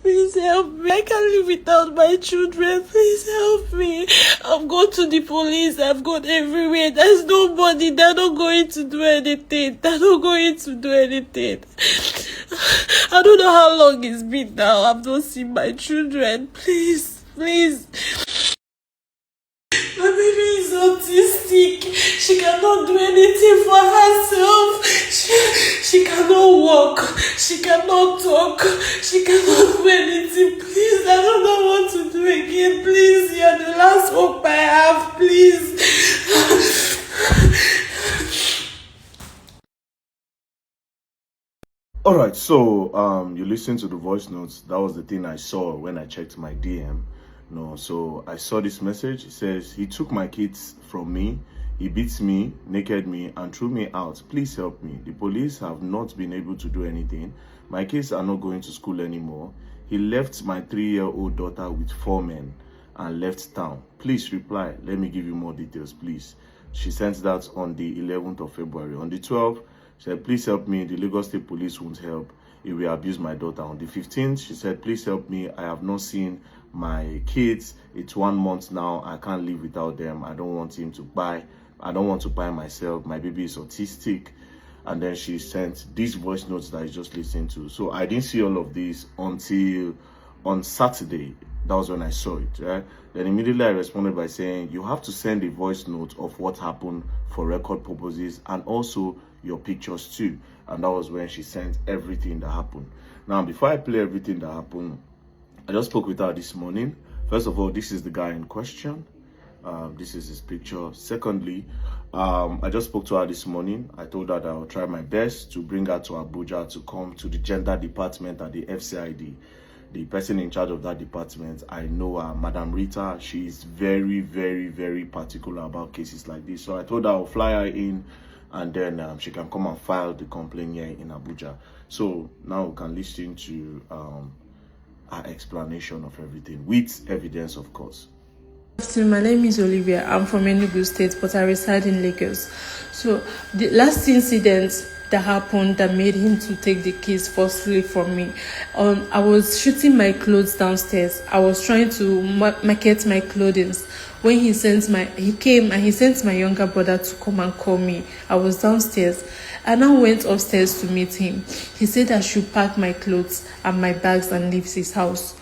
Please help me. I can't live without my children. Please help me. I've gone to the police. I've gone everywhere. There's nobody. They're not going to do anything. They're not going to do anything. I don't know how long it's been now. I've not seen my children. Please, please. My baby is autistic. She cannot do anything for herself. She cannot walk. She cannot talk. She cannot do anything. Please, I don't know what to do again. Please, you're the last hope I have. Please. Alright, so you listened to the voice notes. That was the thing I saw when I checked my DM. No, so I saw this message. It says, he took my kids from me, he beats me, naked me, and threw me out. Please help me. The police have not been able to do anything. My kids are not going to school anymore. He left my 3-year-old daughter with 4 men and left town. Please reply. Let me give you more details, please. She sent that on the 11th of February. On the 12th, she said, please help me. The Lagos State Police won't help. He will abuse my daughter. On the 15th, she said, please help me. I have not seen my kids. It's 1 month now. I can't live without them. I don't want him to buy. I don't want to buy myself. My baby is autistic. And then she sent these voice notes that I just listened to. So I didn't see all of this until on Saturday. That was when I saw it, right? Then immediately I responded by saying, you have to send a voice note of what happened for record purposes and also your pictures too. And that was when she sent everything that happened. Now, before I play everything that happened, I just spoke with her this morning. First of all, this is the guy in question. This is his picture. Secondly, I just spoke to her this morning. I told her that I'll try my best to bring her to Abuja to come to the gender department at the FCID. The person in charge of that department, I know her, Madam Rita. She is very, very, very particular about cases like this. So I told her I'll fly her in and then she can come and file the complaint here in Abuja. So now we can listen to her explanation of everything with evidence, of course. My name is Olivia. I'm from Enugu State, but I reside in Lagos. So the last incident that happened that made him to take the keys forcefully from me, I was shooting my clothes downstairs. I was trying to market my clothing when he came and he sent my younger brother to come and call me. I was downstairs and I went upstairs to meet him. He said I should pack my clothes and my bags and leave his house.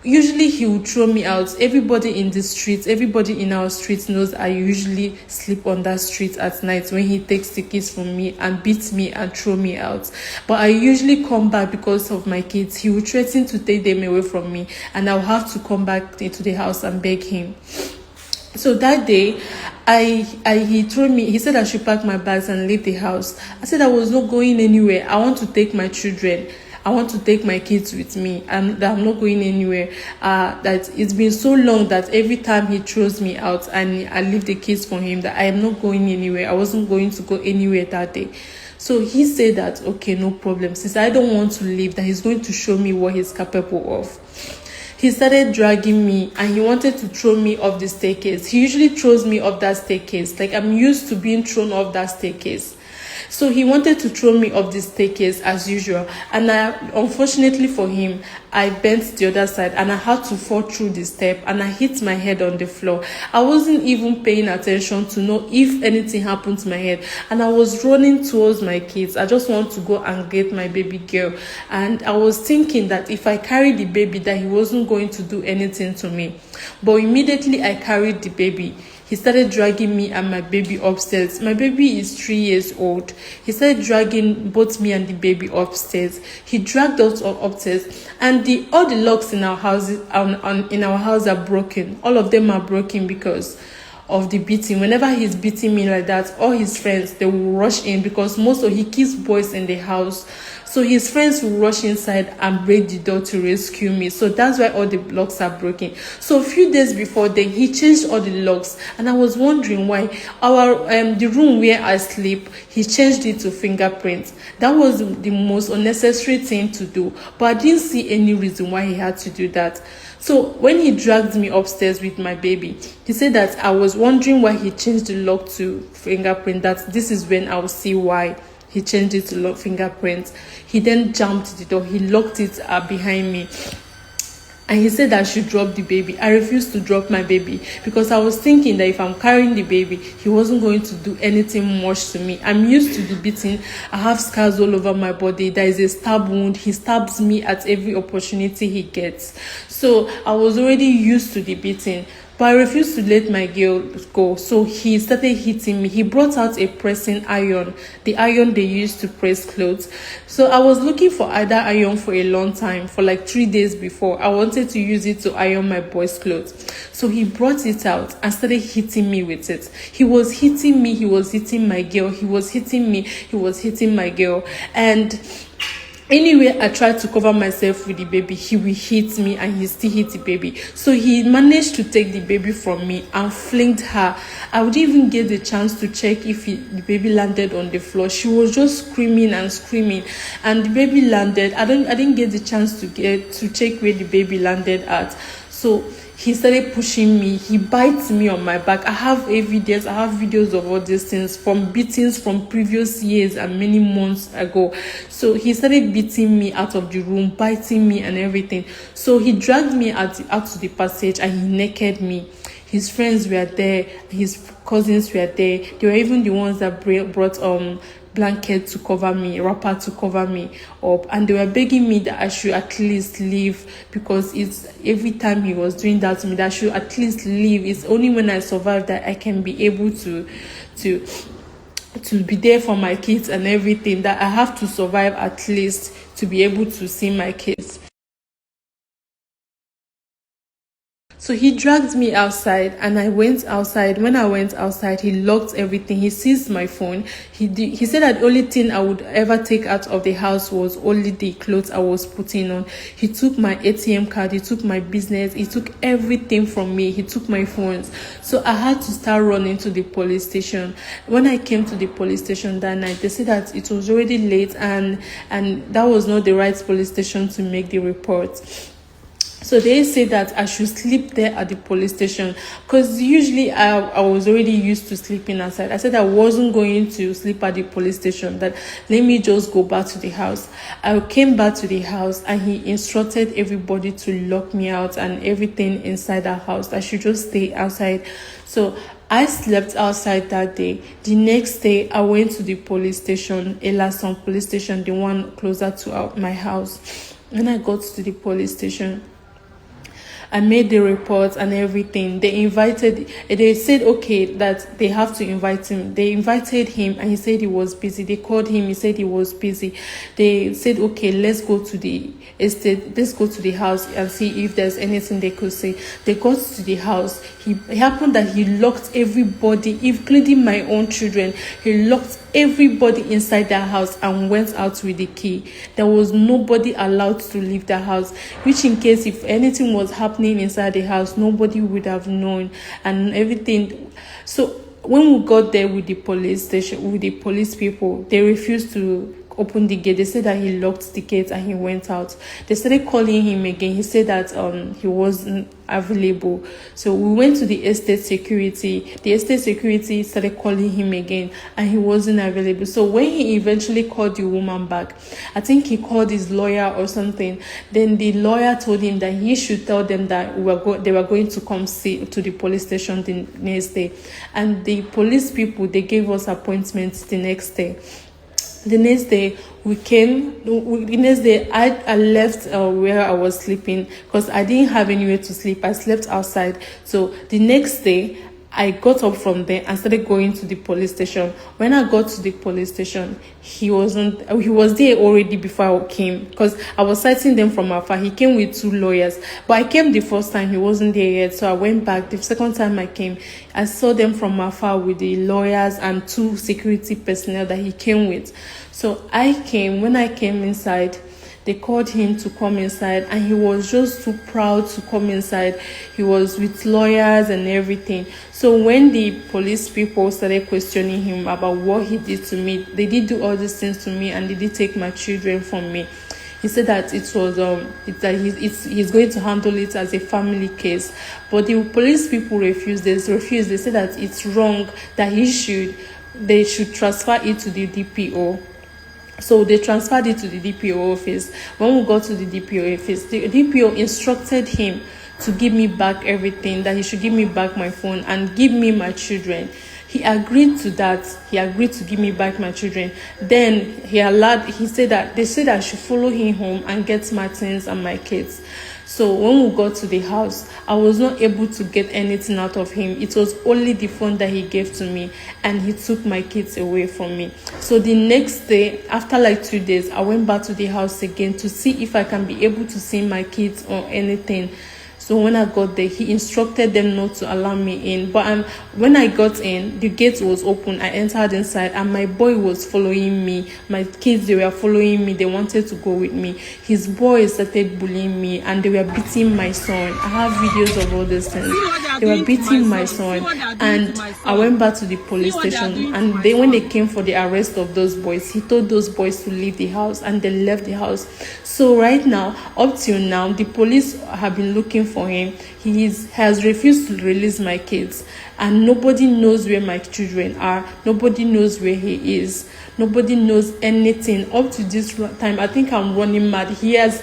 Usually he would throw me out. Everybody in the streets, everybody in our streets knows I usually sleep on that street at night when he takes the keys from me and beats me and throw me out. But I usually come back because of my kids. He would threaten to take them away from me and I'll have to come back into the house and beg him. So that day, he told me, he said I should pack my bags and leave the house. I said I was not going anywhere. I want to take my children. I want to take my kids with me and that I'm not going anywhere. That it's been so long that every time he throws me out and I leave the kids for him, that I am not going anywhere. I wasn't going to go anywhere that day. So he said that, okay, no problem. Since I don't want to leave, that he's going to show me what he's capable of. He started dragging me and he wanted to throw me off the staircase. He usually throws me off that staircase. Like I'm used to being thrown off that staircase. So he wanted to throw me off the staircase as usual. And unfortunately for him, I bent the other side and I had to fall through the step and I hit my head on the floor. I wasn't even paying attention to know if anything happened to my head. And I was running towards my kids. I just want to go and get my baby girl. And I was thinking that if I carried the baby, that he wasn't going to do anything to me. But immediately I carried the baby, he started dragging me and my baby upstairs. My baby is 3 years old. He started dragging both me and the baby upstairs. He dragged us upstairs, and all the locks in our house are broken. All of them are broken because of the beating. Whenever he's beating me like that, all his friends, they will rush in because he keeps boys in the house. So his friends will rush inside and break the door to rescue me. So that's why all the locks are broken. So a few days before then, he changed all the locks. And I was wondering why. The room where I sleep, he changed it to fingerprints. That was the most unnecessary thing to do. But I didn't see any reason why he had to do that. So when he dragged me upstairs with my baby, he said that I was wondering why he changed the lock to fingerprint, that this is when I'll see why he changed it to fingerprints. He then jumped the door, he locked it behind me, and he said I should drop the baby. I refused to drop my baby because I was thinking that if I'm carrying the baby, he wasn't going to do anything much to me. I'm used to the beating. I have scars all over my body. There is a stab wound. He stabs me at every opportunity he gets. So I was already used to the beating. But I refused to let my girl go. So he started hitting me. He brought out a pressing iron, the iron they used to press clothes. So I was looking for either iron for a long time, for like 3 days before. I wanted to use it to iron my boys' clothes. So he brought it out and started hitting me with it. He was hitting me. He was hitting my girl. He was hitting me. He was hitting my girl. And anyway, I tried to cover myself with the baby, he will hit me, and he still hit the baby. So he managed to take the baby from me and flinged her. I would even get the chance to check if the baby landed on the floor. She was just screaming and screaming, and the baby landed. I didn't get the chance to check where the baby landed at. So he started pushing me. He bites me on my back. I have evidence. I have videos of all these things from beatings from previous years and many months ago. So he started beating me out of the room, biting me and everything. So he dragged me out to the passage and he naked me. His friends were there. His cousins were there. They were even the ones that brought blanket to cover me, wrapper to cover me up, and they were begging me that I should at least leave, because it's every time he was doing that to me, that I should at least leave. It's only when I survive that I can be able to be there for my kids and everything, that I have to survive at least to be able to see my kids. So he dragged me outside and I went outside. When I went outside, he locked everything. He seized my phone. He said that the only thing I would ever take out of the house was only the clothes I was putting on. He took my ATM card. He took my business. He took everything from me. He took my phones. So I had to start running to the police station. When I came to the police station that night, they said that it was already late and that was not the right police station to make the report. So they said that I should sleep there at the police station, because usually I was already used to sleeping outside. I said I wasn't going to sleep at the police station, that let me just go back to the house. I came back to the house and he instructed everybody to lock me out and everything inside the house. I should just stay outside. So I slept outside that day. The next day, I went to the police station, Elason police station, the one closer to my house. When I got to the police station, I made the report and everything. They said, okay, that they have to invite him. They invited him and he said he was busy. They called him, he said he was busy. They said, okay, let's go to the estate, let's go to the house and see if there's anything they could say. They got to the house. It happened that he locked everybody, including my own children. He locked everybody inside the house and went out with the key. There was nobody allowed to leave the house, which in case if anything was happening inside the house, nobody would have known and everything. So when we got there with the police station, with the police people, they refused to open the gate. They said that he locked the gate and he went out. They started calling him again. He said that he wasn't available. So we went to the estate security. The estate security started calling him again and he wasn't available. So when he eventually called the woman back, I think he called his lawyer or something. Then the lawyer told him that he should tell them that they were going to come see to the police station the next day. And the police people, they gave us appointments the next day. The next day we came. The next day I left where I was sleeping because I didn't have anywhere to sleep. I slept outside. So the next day I got up from there and started going to the police station. When I got to the police station, he was there already before I came, because I was citing them from afar. He came with 2 lawyers, but I came the first time, he wasn't there yet. So I went back. The second time I came, I saw them from afar with the lawyers and 2 security personnel that he came with. So I came. When I came inside, they called him to come inside and he was just too proud to come inside. He was with lawyers and everything. So when the police people started questioning him about what he did to me, they did do all these things to me and they did take my children from me. He said that it was he's going to handle it as a family case. But the police people refused. They said that it's wrong, that they should transfer it to the DPO. So they transferred it to the DPO office. When we got to the DPO office, the DPO instructed him to give me back everything, that he should give me back my phone and give me my children. He agreed to that. He agreed to give me back my children. Then he said that they said I should follow him home and get my things and my kids. So when we got to the house, I was not able to get anything out of him. It was only the phone that he gave to me, and he took my kids away from me. So the next day, after like 2 days, I went back to the house again to see if I can be able to see my kids or anything. So when I got there, he instructed them not to allow me in. But when I got in, the gate was open. I entered inside, and my boy was following me. My kids, they were following me. They wanted to go with me. His boys started bullying me, and they were beating my son. I have videos of all these things. They were beating my son, and I went back to the police station. And when they came for the arrest of those boys, he told those boys to leave the house, and they left the house. So right now, up till now, the police have been looking for him. He has refused to release my kids, and nobody knows where my children are. Nobody knows where he is. Nobody knows anything up to this time. I think I'm running mad. He has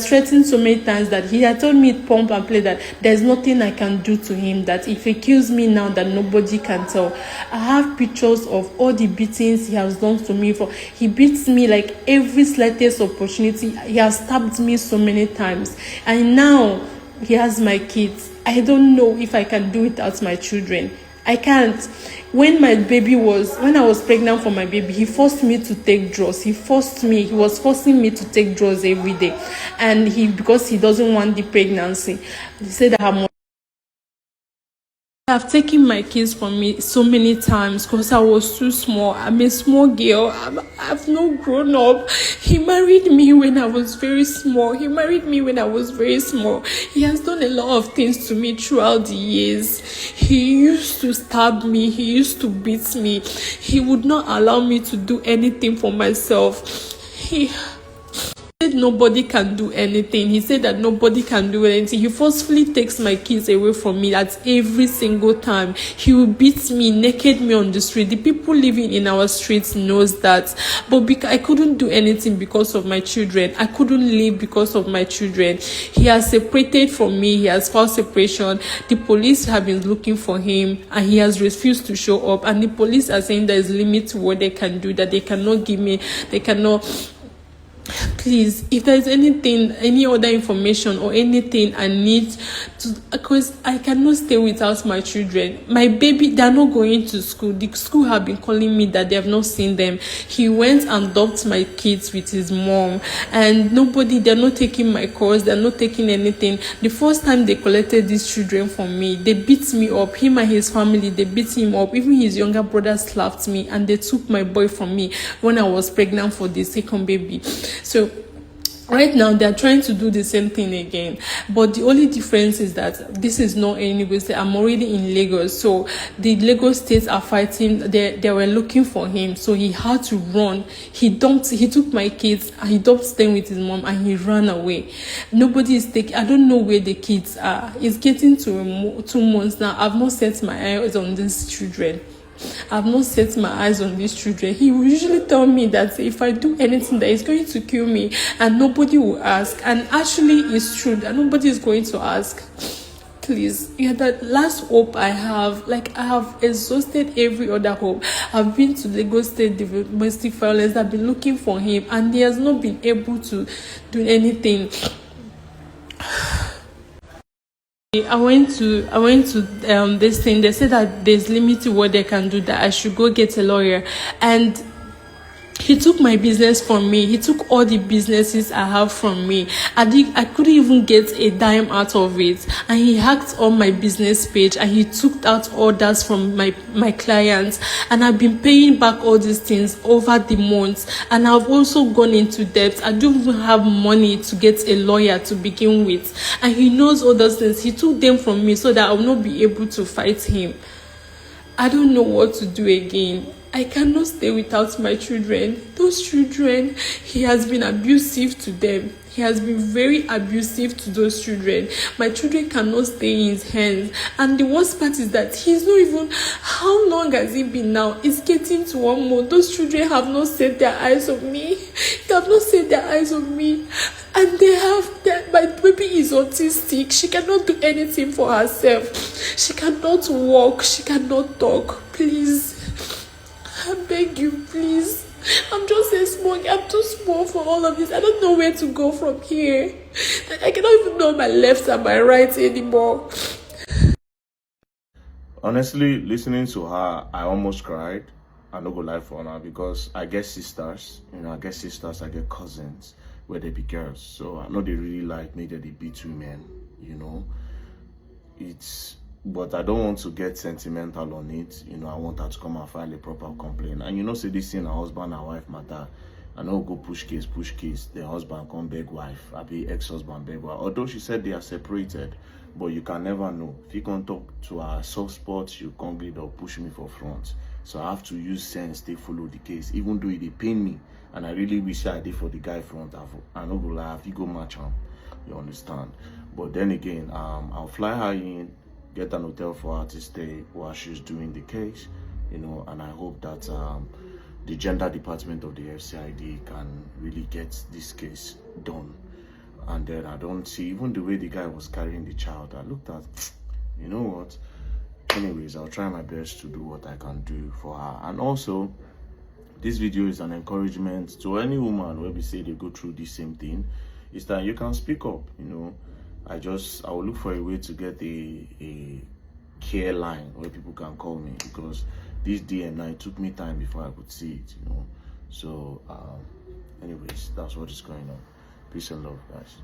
threatened so many times that he had told me pump and play that there's nothing I can do to him, that if he kills me now, that nobody can tell. I have pictures of all the beatings he has done to me. He beats me like every slightest opportunity. He has stabbed me so many times, and now he has my kids. I don't know if I can do without my children. I can't. When I was pregnant for my baby, he forced me to take drugs. He was forcing me to take drugs every day. And because he doesn't want the pregnancy, he said that have taken my kids from me so many times because I was too small. I'm a small girl. I've not grown up. He married me when I was very small. He has done a lot of things to me throughout the years. He used to stab me. He used to beat me. He would not allow me to do anything for myself. He said nobody can do anything. He said that nobody can do anything. He forcefully takes my kids away from me. That's every single time. He will beat me, naked me on the street. The people living in our streets knows that. But I couldn't do anything because of my children. I couldn't live because of my children. He has separated from me. He has filed separation. The police have been looking for him, and he has refused to show up. And the police are saying there is a limit to what they can do, that they cannot give me, they cannot. Please, if there's anything, any other information or anything I need to, because I cannot stay without my children. My baby, they're not going to school. The school have been calling me that they have not seen them. He went and dumped my kids with his mom, and they're not taking my calls, they're not taking anything. The first time they collected these children from me, they beat me up. Him and his family, they beat him up. Even his younger brother slapped me, and they took my boy from me when I was pregnant for the second baby. So right now they're trying to do the same thing again, but the only difference is that this is not anywhere. I'm already in Lagos, so the Lagos states are fighting. They were looking for him, so he had to run. He took my kids and he dumped them with his mom, and he ran away. Nobody is taking. I don't know where the kids are. It's getting to 2 months now. I've not set my eyes on these children. He will usually tell me that if I do anything, that he's going to kill me, and nobody will ask. And actually, it's true that nobody is going to ask. Please, yeah, that last hope I have. Like, I have exhausted every other hope. I've been to Lagos State Domestic Violence. I've been looking for him, and he has not been able to do anything. I went to this thing. They said that there's limit to what they can do, that I should go get a lawyer. And he took my business from me. He took all the businesses I have from me. I couldn't even get a dime out of it. And he hacked on my business page, and he took out orders from my clients. And I've been paying back all these things over the months. And I've also gone into debt. I don't even have money to get a lawyer to begin with. And he knows all those things. He took them from me so that I will not be able to fight him. I don't know what to do again. I cannot stay without my children. Those children, he has been abusive to them. he has been very abusive to those children. My children cannot stay in his hands. And the worst part is that he's not even, how long has it been now? It's getting to 1 month. Those children have not set their eyes on me. They have not set their eyes on me. And my baby is autistic. She cannot do anything for herself. She cannot walk. She cannot talk. Please, I beg you, please. I'm just a small, I'm too small for all of this. I don't know where to go from here. I cannot even know my left and my right anymore. Honestly, listening to her, I almost cried. I no go lie for now, because I get sisters, I get cousins where they be girls. So I know they really like me that they beat women, but I don't want to get sentimental on it. I want her to come and file a proper complaint. And say this thing, a husband and wife matter. I know go push case. The husband come beg wife. I be ex-husband beg wife. Although she said they are separated, but you can never know. If you can talk to her soft spots, you can't lead or push me for front. So I have to use sense, they follow the case, even though it pain me. And I really wish I did for the guy front. I know go lie, if you go match him, you understand. But then again, I'll fly her in, get an hotel for her to stay while she's doing the case, and I hope that the gender department of the FCID can really get this case done. And then I don't see, even the way the guy was carrying the child, I looked at, you know what? Anyways, I'll try my best to do what I can do for her. And also, this video is an encouragement to any woman where we say they go through the same thing, is that you can speak up, I will look for a way to get a care line where people can call me, because this DM now, it took me time before I could see it, So, anyways, that's what is going on. Peace and love, guys.